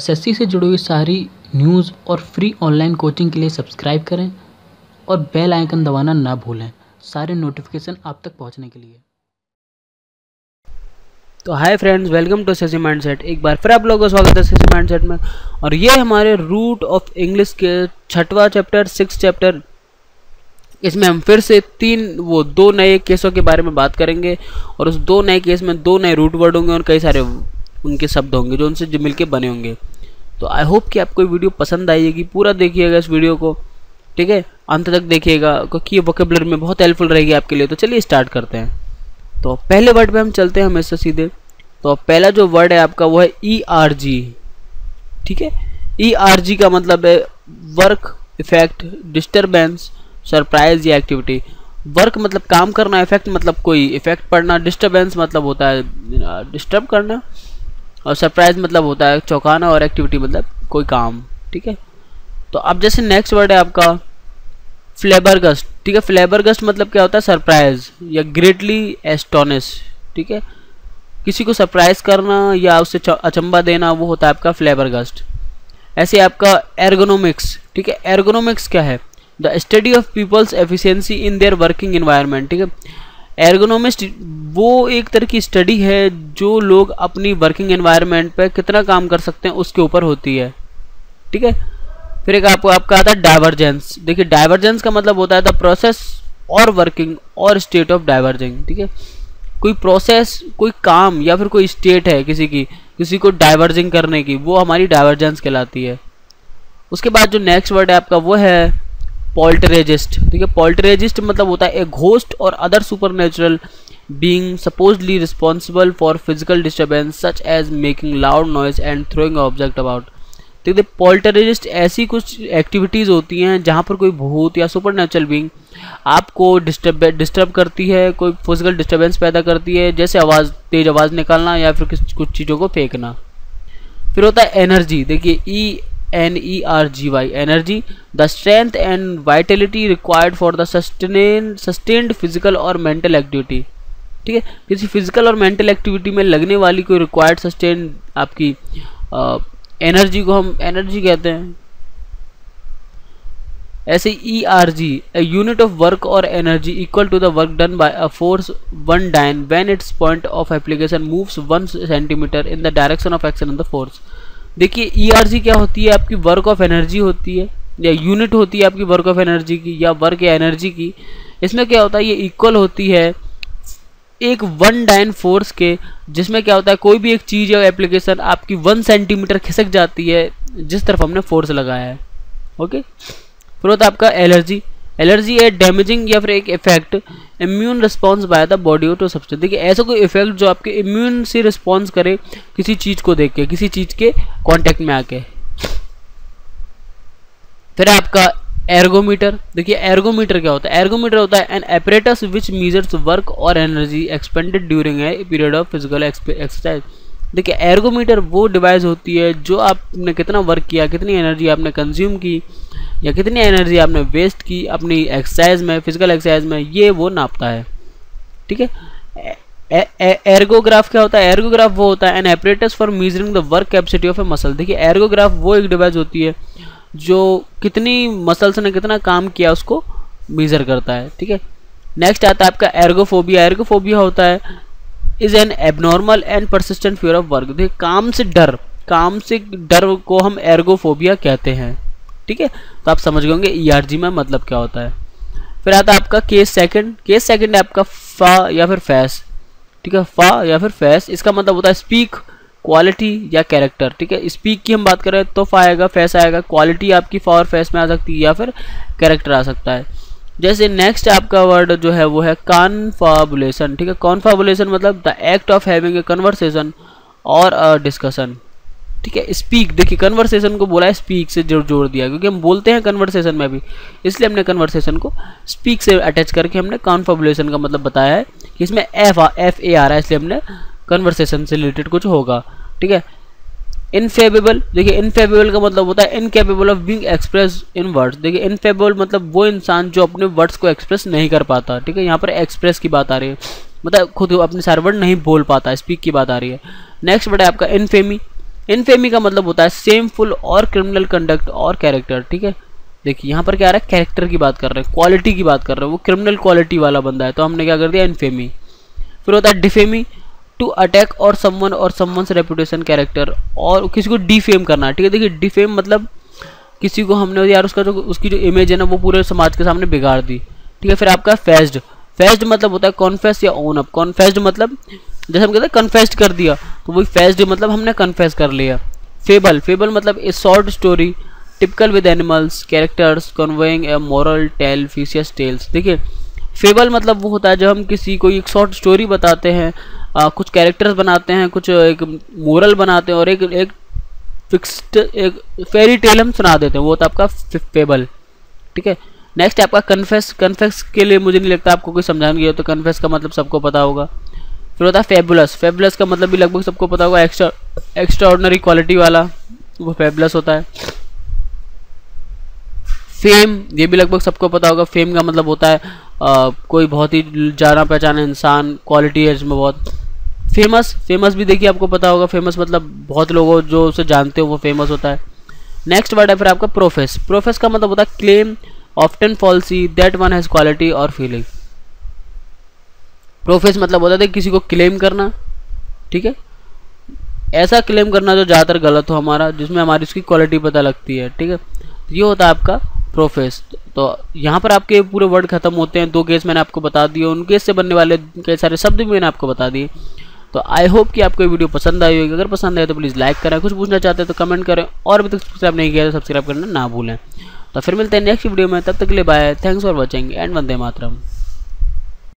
SSC से जुड़ी हुई सारी न्यूज़ और फ्री ऑनलाइन कोचिंग के लिए सब्सक्राइब करें और बेल आइकन दबाना ना भूलें सारे नोटिफिकेशन आप तक पहुंचने के लिए। तो hi friends, welcome to SSC mindset. एक बार फिर आप लोगों का स्वागत है एसएससी माइंडसेट में। और ये हमारे रूट ऑफ इंग्लिश के 6वां चैप्टर 6 चैप्टर, इसमें हम फिर से दो नए केसों के बारे में बात करेंगे। और उस दो नए केस में दो नए रूट वर्ड होंगे और कई सारे उनके शब्द होंगे जो उनसे मिलके बने होंगे। तो आई होप कि आपको ये वीडियो पसंद आएगी। पूरा देखिएगा इस वीडियो को, ठीक है, अंत तक देखिएगा क्योंकि ये वोकैबुलरी में बहुत हेल्पफुल रहेगी आपके लिए। तो चलिए स्टार्ट करते हैं। तो पहले वर्ड पे हम चलते हैं हमेशा सीधे। तो पहला जो वर्ड है आपका वो है ERG, ठीक है। ERG का मतलब है वर्क, इफेक्ट, डिस्टर्बेंस, सरप्राइज या एक्टिविटी। वर्क मतलब काम करना, इफेक्ट मतलब कोई इफेक्ट पड़ना, डिस्टर्बेंस मतलब होता है डिस्टर्ब करना, और सरप्राइज मतलब होता है चौंकाना, और एक्टिविटी मतलब कोई काम, ठीक है। तो अब जैसे नेक्स्ट वर्ड है आपका फ्लेबरगस्ट, ठीक है। फ्लेबरगस्ट मतलब क्या होता है? सरप्राइज या ग्रेटली एस्टोनिश, ठीक है। किसी को सरप्राइज करना या उससे अचंबा देना, वो होता है आपका फ्लेबरगस्ट। ऐसे आपका एर्गोनोमिक्स, ठीक है। एर्गोनोमिक्स क्या है? The study of people's efficiency in their working environment, ठीक है। एर्गोनोमिस्ट वो एक तरह की स्टडी है जो लोग अपनी वर्किंग एनवायरनमेंट पे कितना काम कर सकते हैं उसके ऊपर होती है, ठीक है। फिर एक आपका आता है डाइवर्जेंस। देखिए, डाइवर्जेंस का मतलब होता है द प्रोसेस और वर्किंग और स्टेट ऑफ डाइवर्जिंग, ठीक है। कोई प्रोसेस, कोई काम या फिर कोई स्टेट है किसी को डाइवर्जिंग करने की, वो हमारी डाइवर्जेंस कहलाती है। उसके बाद जो नेक्स्ट वर्ड है आपका वो है पोल्टरेजिस्ट, ठीक है। पोल्टरेजिस्ट मतलब होता है ए घोस्ट और other supernatural being supposedly responsible for physical disturbance such as making loud noise and throwing object about. देखिए, पोल्टरेजिस्ट ऐसी कुछ एक्टिविटीज़ होती हैं जहाँ पर कोई भूत या सुपरनेचुरल बीइंग आपको डिस्टर्ब करती है, कोई फिजिकल डिस्टर्बेंस पैदा करती है, जैसे तेज आवाज़ निकालना या फिर कुछ चीज़ों को फेंकना। फिर होता है एनर्जी। देखिए, ENERGY, energy, the strength and Vitality required for the sustained physical और मेंटल एक्टिविटी, ठीक है। किसी फिजिकल और मेंटल एक्टिविटी में लगने वाली कोई रिक्वायर्ड सस्टेन्ड आपकी एनर्जी को हम एनर्जी कहते हैं। ऐसे ERG, a unit of work or energy equal to the work done by a force 1 dyne when its point of application moves 1 centimeter in the direction of action of the force। देखिए, ERG क्या होती है? आपकी work of energy होती है या unit होती है आपकी वर्क ऑफ एनर्जी की या वर्क या एनर्जी की। इसमें क्या होता है? ये इक्वल होती है एक 1 डाइन फोर्स के, जिसमें क्या होता है कोई भी एक चीज़ या एप्लीकेशन आपकी 1 सेंटीमीटर खिसक जाती है जिस तरफ हमने फोर्स लगाया है, ओके। फिर होता है आपका एलर्जी। एलर्जी है डैमेजिंग या फिर एक effect immune response by the body to substance. देखिए, ऐसा कोई इफेक्ट जो आपके इम्यून से रिस्पॉन्स करे किसी चीज़ को देख के, किसी चीज़ के कांटेक्ट में आके। फिर आपका एर्गोमीटर। देखिए, एर्गोमीटर क्या होता है? एर्गोमीटर होता है an apparatus which measures work और energy expended during a period of physical exercise. देखिए, एर्गोमीटर वो डिवाइस होती है जो आपने कितना वर्क किया, कितनी एनर्जी आपने कंज्यूम की या कितनी एनर्जी आपने वेस्ट की अपनी एक्सरसाइज में, फिजिकल एक्सरसाइज में, ये वो नापता है, ठीक है। एर्गोग्राफ क्या होता है? एर्गोग्राफ वो होता है an apparatus for measuring the work capacity of a muscle. देखिए, एर्गोग्राफ वो एक डिवाइस होती है जो कितनी मसल्स ने कितना काम किया उसको मेजर करता है, ठीक है। नेक्स्ट आता है आपका एर्गोफोबिया। एर्गोफोबिया होता है is an abnormal and persistent fear of work. देखिए, काम से डर को हम एर्गोफोबिया कहते हैं, ठीक है। तो आप समझ गए होंगे ERG में मतलब क्या होता है। फिर आता है आपका केस सेकंड। केस सेकंड है आपका फा या फिर फैस, ठीक है। फा या फिर फैस, इसका मतलब होता है स्पीक, क्वालिटी या कैरेक्टर, ठीक है। स्पीक की हम बात करें तो फा आएगा, फैस आएगा, क्वालिटी आपकी फा और फैस में आ सकती है या फिर कैरेक्टर आ सकता है। जैसे नेक्स्ट आपका वर्ड जो है वो है कॉन्फाबुलेशन, ठीक है। कॉन्फाबुलेशन मतलब the act of having a conversation और अ डिस्कशन, ठीक है। स्पीक, देखिए कन्वर्सेशन को बोला है स्पीक से जोड़ दिया क्योंकि हम बोलते हैं कन्वर्सेशन में भी, इसलिए हमने कन्वर्सेशन को स्पीक से अटैच करके हमने कॉन्फाबुलेशन का मतलब बताया है कि इसमें FA आ रहा है, इसलिए हमने कन्वर्सेशन से रिलेटेड कुछ होगा, ठीक है। इनफेबेबल। देखिए, इनफेबेबल का मतलब होता है incapable of being express in words. देखिए, इनफेबेबल मतलब वो इंसान जो अपने वर्ड्स को एक्सप्रेस नहीं कर पाता, ठीक है। यहाँ पर एक्सप्रेस की बात आ रही है, मतलब खुद अपने सारे वर्ड नहीं बोल पाता, स्पीक की बात आ रही है। नेक्स्ट वर्ड है आपका इनफेमी। इनफेमी का मतलब होता है सेमफुल और क्रिमिनल कंडक्ट और कैरेक्टर, ठीक है। देखिए यहाँ पर क्या आ रहा है, कैरेक्टर की बात कर रहे हैं, क्वालिटी की बात कर रहे हैं, वो क्रिमिनल क्वालिटी वाला बंदा है, तो हमने क्या कर दिया, इनफेमी। फिर होता है डिफेमी, टू अटैक और समवन्स रेपुटेशन कैरेक्टर, और किसी को डिफेम करना, ठीक है। देखिए डिफेम मतलब किसी को हमने यार उसकी जो इमेज है ना वो पूरे समाज के सामने बिगाड़ दी, ठीक है। फिर आपका फेस्ड, फेस्ड मतलब होता है कॉन्फेस या ओन अप। कॉन्फेस्ड मतलब जैसे हम कहते हैं कन्फेस्ड कर दिया, तो वही फेस्ड मतलब हमने कन्फेस कर लिया। फेबल, फेबल मतलब a short story typical with animals characters conveying a moral tale fictitious tales. देखिए फेबल मतलब वो होता है जब हम किसी को एक शॉर्ट स्टोरी बताते हैं, कुछ कैरेक्टर्स बनाते हैं, कुछ एक मोरल बनाते हैं और एक फिक्स्ड एक फेरी टेल हम सुना देते हैं, वो होता है आपका फेबल, ठीक है। नेक्स्ट आपका कन्फेस, कन्फेस के लिए मुझे नहीं लगता आपको कोई समझाने गया, तो कन्फेस का मतलब सबको पता होगा। फिर होता है फेबुलस, फेबुलस का मतलब भी लगभग सबको पता होगा, एक्स्ट्रा ऑर्डिनरी क्वालिटी वाला, वो फेबुलस होता है। फेम, ये भी लगभग सबको पता होगा, फेम का मतलब होता है कोई बहुत ही जाना पहचाना इंसान, क्वालिटी है इसमें बहुत। फेमस, फेमस भी देखिए आपको पता होगा, फेमस मतलब बहुत लोगों जो उसे जानते हो वो फेमस होता है। नेक्स्ट वर्ड है फिर आपका प्रोफेस, प्रोफेस का मतलब होता है claim often falsies that one has quality और फीलिंग। प्रोफेस मतलब होता है किसी को क्लेम करना, ठीक है, ऐसा क्लेम करना जो ज़्यादातर गलत हो हमारा, जिसमें हमारी उसकी क्वालिटी पता लगती है, ठीक है। ये होता है आपका प्रोफेस। तो यहाँ पर आपके पूरे वर्ड खत्म होते हैं, 2 केस मैंने आपको बता दिए, उन केस से बनने वाले कई सारे शब्द भी मैंने आपको बता दिए। तो आई होप कि आपको ये वीडियो पसंद आई होगी। अगर पसंद आए तो प्लीज़ लाइक करें, कुछ पूछना चाहते हैं तो कमेंट करें, और अभी तक सब्सक्राइब नहीं किया तो सब्सक्राइब करना ना भूलें। तो फिर मिलते हैं नेक्स्ट वीडियो में, तब तक के लिए bye, thanks for watching and वंदे मातरम।